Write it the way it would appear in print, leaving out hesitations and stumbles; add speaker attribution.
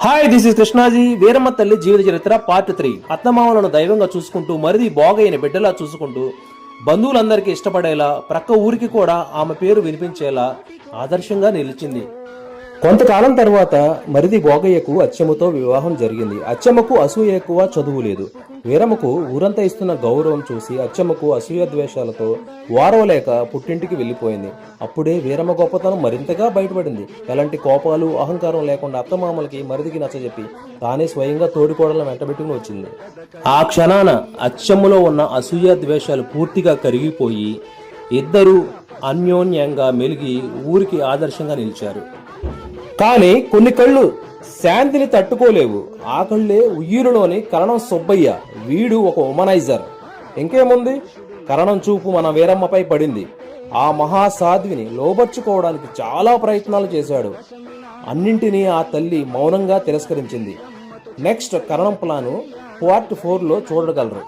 Speaker 1: Hi, this is Krishnaji. Veeramma తల్లి జీవిత చరిత్ర part 3. అత్తమామలను దైవంగా చూసుకుంటూ, మరిది బాగైన బిడ్డలా చూసుకుంటూ, బంధువులందరికీ ఇష్టపడేలా, ప్రక్క ఊరికి కూడా ఆమె పేరు వినిపించేలా ఆదర్శంగా నిలిచింది. కొంతకాలం తర్వాత మరిది భోగయ్యకు అచ్చమ్మతో వివాహం జరిగింది. అచ్చమ్మకు అసూయ ఎక్కువ, చదువు లేదు. వీరమ్మకు ఊరంతా ఇస్తున్న గౌరవం చూసి అచ్చమ్మకు అసూయ ద్వేషాలతో వారవలేక పుట్టింటికి వెళ్ళిపోయింది. అప్పుడే వీరమ్మ గొప్పతనం మరింతగా బయటపడింది. ఎలాంటి కోపాలు, అహంకారం లేకుండా అత్తమామలకి మరిదికి నచ్చజెప్పి తానే స్వయంగా తోడికోడలను వెంటబెట్టుకుని వచ్చింది. ఆ క్షణాన అచ్చమ్మలో ఉన్న అసూయ ద్వేషాలు పూర్తిగా కరిగిపోయి ఇద్దరూ అన్యోన్యంగా మెలిగి ఊరికి ఆదర్శంగా నిలిచారు. కానీ కొన్ని కళ్ళు శాంతిని తట్టుకోలేవు. ఆ కళ్ళే ఉయ్యూరులోని కరణం సుబ్బయ్య. వీడు ఒక ఉమనైజర్. ఇంకేముంది, కరణం చూపు మన వీరమ్మపై పడింది. ఆ మహాసాధ్విని లోబర్చుకోవడానికి చాలా ప్రయత్నాలు చేశాడు. అన్నింటినీ ఆ తల్లి మౌనంగా తిరస్కరించింది. నెక్స్ట్ కరణం ప్లాను పార్ట్ 4లో చూడగలరు.